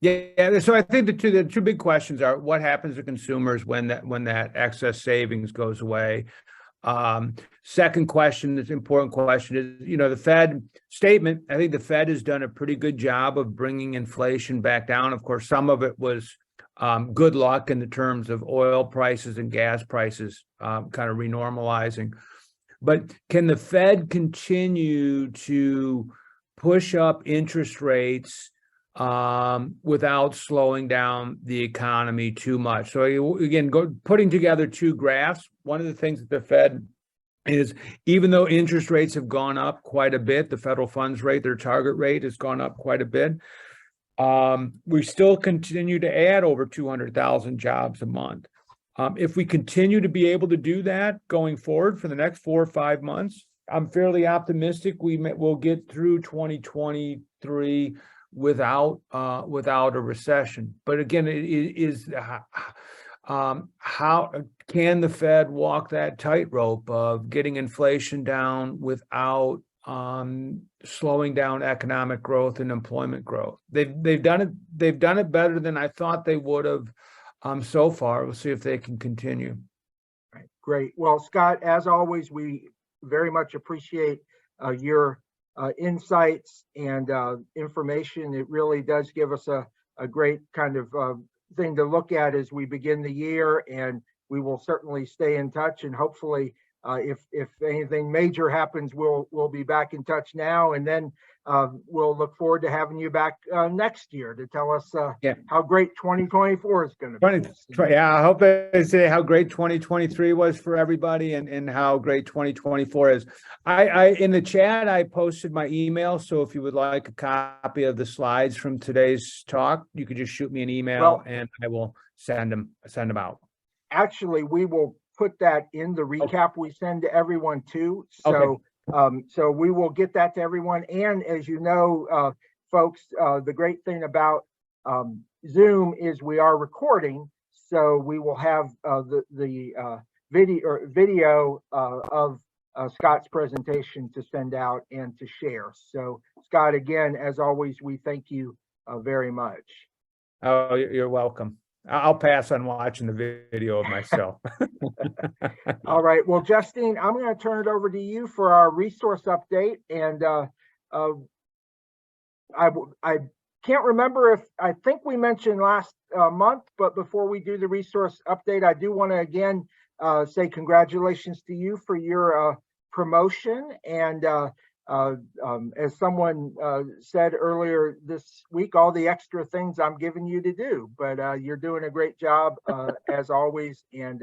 Yeah. So I think the two big questions are: what happens to consumers when that excess savings goes away? Second question, this important question, is the Fed statement. I think the Fed has done a pretty good job of bringing inflation back down. Of course, some of it was good luck in the terms of oil prices and gas prices kind of renormalizing. But can the Fed continue to push up interest rates without slowing down the economy too much? So again, putting together two graphs, one of the things that the Fed is, even though interest rates have gone up quite a bit, the federal funds rate, their target rate, has gone up quite a bit. We still continue to add over 200,000 jobs a month. If we continue to be able to do that going forward for the next 4 or 5 months, I'm fairly optimistic we'll get through 2023 without a recession. But again, How can the Fed walk that tightrope of getting inflation down without slowing down economic growth and employment growth? They've done it better than I thought they would have so far. We'll see if they can continue. Right. Great. Well, Scott, as always, we very much appreciate your insights and information. It really does give us a great kind of thing to look at as we begin the year, and we will certainly stay in touch, and hopefully if anything major happens, we'll be back in touch now, and then we'll look forward to having you back next year to tell us how great 2024 is going to be. Yeah, I hope they say how great 2023 was for everybody and how great 2024 is. I in the chat, I posted my email, so if you would like a copy of the slides from today's talk, you could just shoot me an email and I will send them out. Actually, we will put that in the recap we send to everyone too. So so we will get that to everyone. And as you know, folks, the great thing about Zoom is we are recording, so we will have the video of Scott's presentation to send out and to share. So Scott, again, as always, we thank you very much. Oh, you're welcome. I'll pass on watching the video of myself. All right. Well, Justine, I'm going to turn it over to you for our resource update. And I can't remember if I think we mentioned last month, but before we do the resource update, I do want to again say congratulations to you for your promotion. And as someone said earlier this week, all the extra things I'm giving you to do, but you're doing a great job as always, and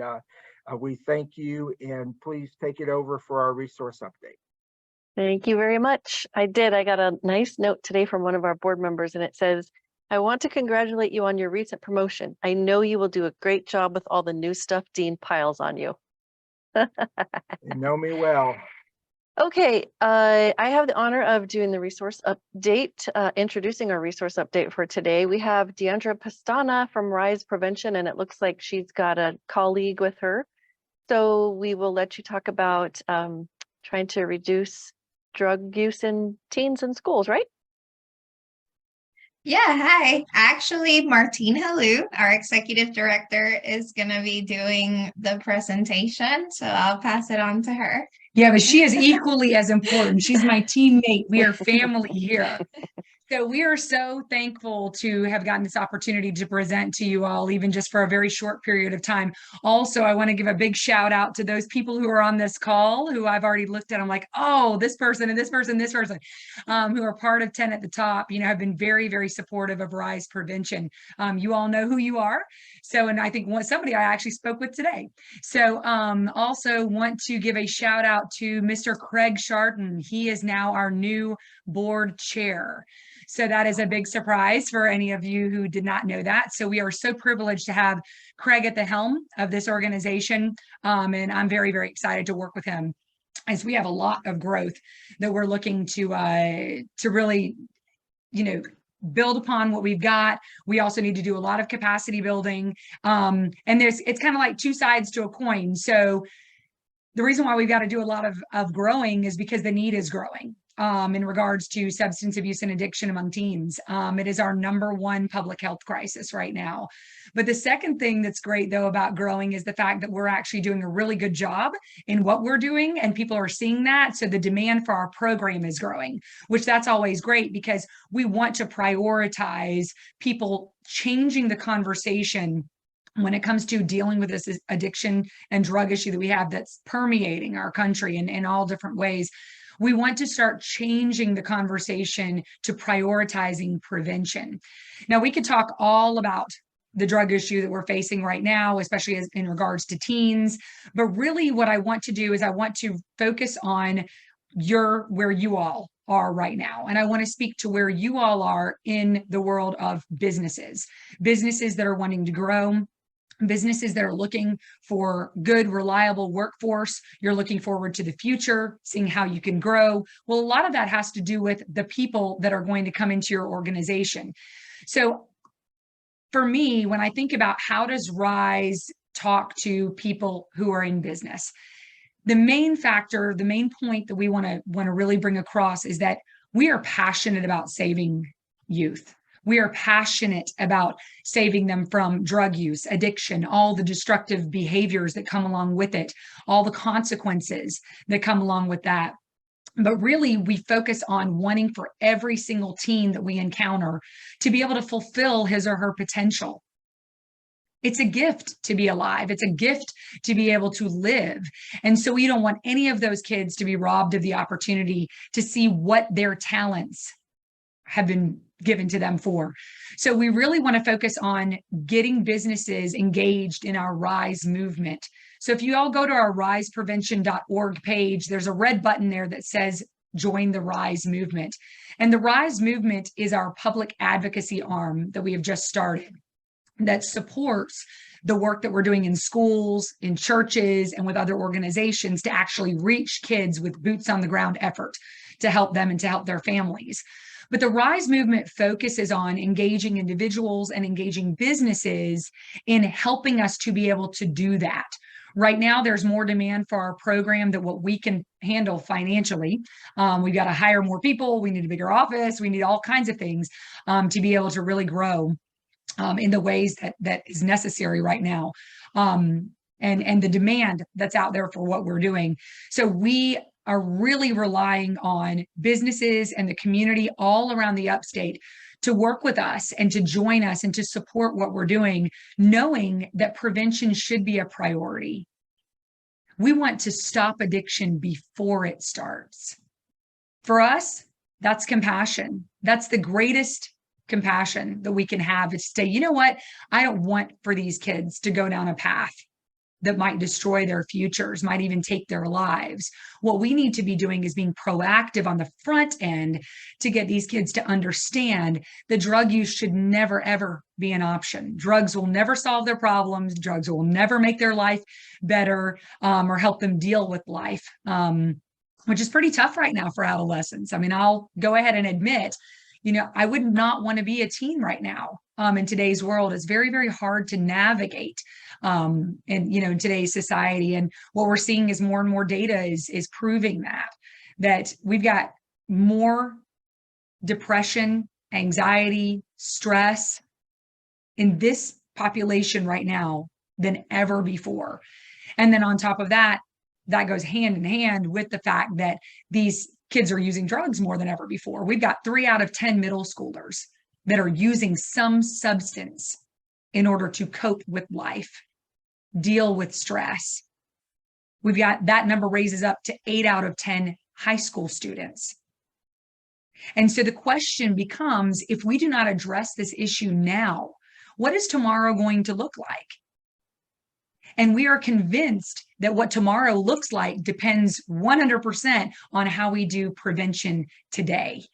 we thank you, and please take it over for our resource update. Thank you very much. I got a nice note today from one of our board members, and it says, I want to congratulate you on your recent promotion. I know you will do a great job with all the new stuff Dean piles on you. You know me well. Okay, I have the honor of doing the resource update, introducing our resource update for today. We have Deandra Pastana from Rise Prevention, and it looks like she's got a colleague with her. So we will let you talk about trying to reduce drug use in teens in schools, right? Yeah, hi. Actually, Martine Halou, our executive director, is going to be doing the presentation. So I'll pass it on to her. Yeah, but she is equally as important. She's my teammate. We are family here. So we are so thankful to have gotten this opportunity to present to you all, even just for a very short period of time. Also, I want to give a big shout out to those people who are on this call, who I've already looked at. I'm like, oh, this person and this person, who are part of 10 at the top, have been very, very supportive of Rise Prevention. You all know who you are. So, and I think somebody I actually spoke with today. So also want to give a shout out to Mr. Craig Sharton. He is now our new board chair. So that is a big surprise for any of you who did not know that. So we are so privileged to have Craig at the helm of this organization. And I'm very, very excited to work with him, as we have a lot of growth that we're looking to really, build upon what we've got. We also need to do a lot of capacity building. And it's kind of like two sides to a coin. So the reason why we've got to do a lot of growing is because the need is growing. In regards to substance abuse and addiction among teens. It is our #1 public health crisis right now. But the second thing that's great, though, about growing is the fact that we're actually doing a really good job in what we're doing, and people are seeing that. So the demand for our program is growing, which that's always great, because we want to prioritize people changing the conversation when it comes to dealing with this addiction and drug issue that we have that's permeating our country in all different ways. We want to start changing the conversation to prioritizing prevention. Now, we could talk all about the drug issue that we're facing right now, especially in regards to teens. But really what I want to do is I want to focus on where you all are right now. And I want to speak to where you all are in the world of businesses that are wanting to grow, businesses that are looking for good, reliable workforce. You're looking forward to the future, seeing how you can grow. Well, a lot of that has to do with the people that are going to come into your organization. So for me, when I think about how does RISE talk to people who are in business, the main factor, the main point that we want to really bring across is that we are passionate about saving youth. We are passionate about saving them from drug use, addiction, all the destructive behaviors that come along with it, all the consequences that come along with that. But really, we focus on wanting for every single teen that we encounter to be able to fulfill his or her potential. It's a gift to be alive. It's a gift to be able to live. And so we don't want any of those kids to be robbed of the opportunity to see what their talents have been given to them for. So we really want to focus on getting businesses engaged in our RISE movement. So if you all go to our riseprevention.org page, there's a red button there that says join the RISE movement. And the RISE movement is our public advocacy arm that we have just started that supports the work that we're doing in schools, in churches, and with other organizations to actually reach kids with boots on the ground effort to help them and to help their families. But the RISE movement focuses on engaging individuals and engaging businesses in helping us to be able to do that. Right now, there's more demand for our program than what we can handle financially. We've got to hire more people. We need a bigger office. We need all kinds of things to be able to really grow in the ways that is necessary right now. And the demand that's out there for what we're doing. So we are really relying on businesses and the community all around the upstate to work with us and to join us and to support what we're doing, knowing that prevention should be a priority. We want to stop addiction before it starts. For us, that's compassion. That's the greatest compassion that we can have, is to say, you know what? I don't want for these kids to go down a path that might destroy their futures, might even take their lives. What we need to be doing is being proactive on the front end to get these kids to understand that drug use should never, ever be an option. Drugs will never solve their problems. Drugs will never make their life better or help them deal with life, which is pretty tough right now for adolescents. I mean, I'll go ahead and admit, you know, I would not want to be a teen right now. In today's world, it's very, very hard to navigate in today's society. And what we're seeing is more and more data is proving that we've got more depression, anxiety, stress in this population right now than ever before. And then on top of that, that goes hand in hand with the fact that these kids are using drugs more than ever before. We've got 3 out of 10 middle schoolers that are using some substance in order to cope with life, deal with stress. We've got that number raises up to 8 out of 10 high school students. And so the question becomes, if we do not address this issue now, what is tomorrow going to look like? And we are convinced that what tomorrow looks like depends 100% on how we do prevention today.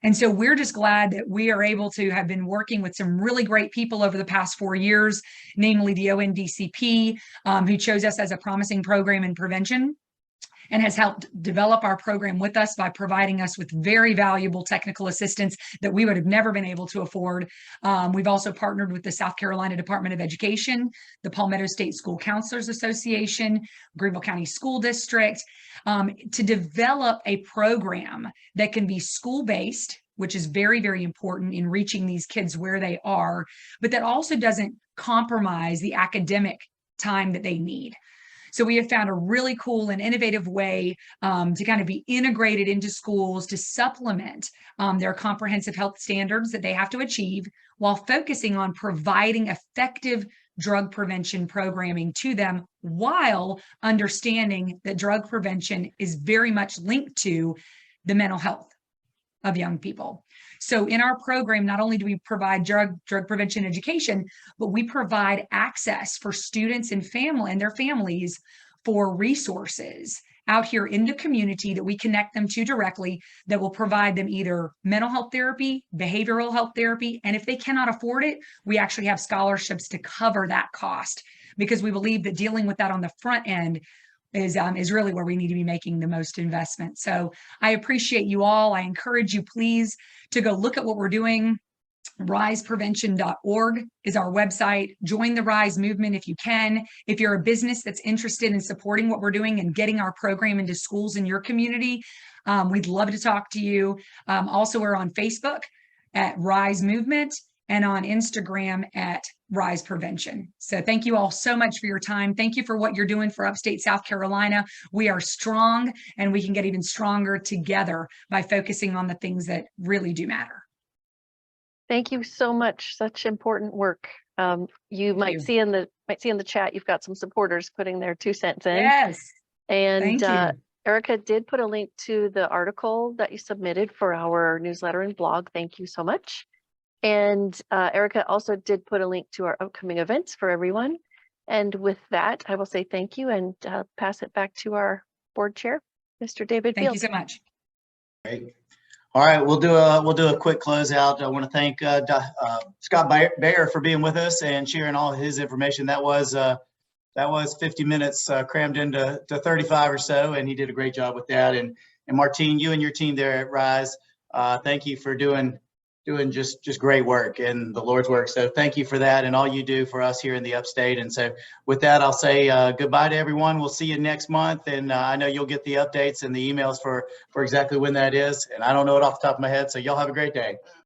And so we're just glad that we are able to have been working with some really great people over the past 4 years, namely the ONDCP, who chose us as a promising program in prevention and has helped develop our program with us by providing us with very valuable technical assistance that we would have never been able to afford. We've also partnered with the South Carolina Department of Education, the Palmetto State School Counselors Association, Greenville County School District, to develop a program that can be school-based, which is very, very important in reaching these kids where they are, but that also doesn't compromise the academic time that they need. So we have found a really cool and innovative way to kind of be integrated into schools to supplement their comprehensive health standards that they have to achieve while focusing on providing effective drug prevention programming to them while understanding that drug prevention is very much linked to the mental health of young people. So in our program, not only do we provide drug prevention education, but we provide access for students and their families for resources out here in the community that we connect them to directly that will provide them either mental health therapy, behavioral health therapy, and if they cannot afford it, we actually have scholarships to cover that cost, because we believe that dealing with that on the front end is really where we need to be making the most investment. So I appreciate you all. I encourage you, please, to go look at what we're doing. riseprevention.org is our website. Join the RISE movement if you can. If you're a business that's interested in supporting what we're doing and getting our program into schools in your community, we'd love to talk to you. Also, we're on Facebook at RISE Movement and on Instagram at RISE Prevention. So thank you all so much for your time. Thank you for what you're doing for upstate South Carolina. We are strong, and we can get even stronger together by focusing on the things that really do matter. Thank you so much. Such important work. You might you. see in the chat, you've got some supporters putting their 2 cents in. Yes. And Thank you. Erica did put a link to the article that you submitted for our newsletter and blog. Thank you so much. And Erica also did put a link to our upcoming events for everyone. And with that, I will say thank you and pass it back to our board chair, Mr. David Thank Field. you so much. Great. All right, we'll do a quick closeout. I want to thank Scott Baier for being with us and sharing all his information. That was 50 minutes crammed into 35 or so, and he did a great job with that. And Martine, you and your team there at RISE, thank you for doing just great work and the Lord's work. So thank you for that and all you do for us here in the upstate. And so with that, I'll say goodbye to everyone. We'll see you next month. And I know you'll get the updates and the emails for exactly when that is. And I don't know it off the top of my head. So y'all have a great day.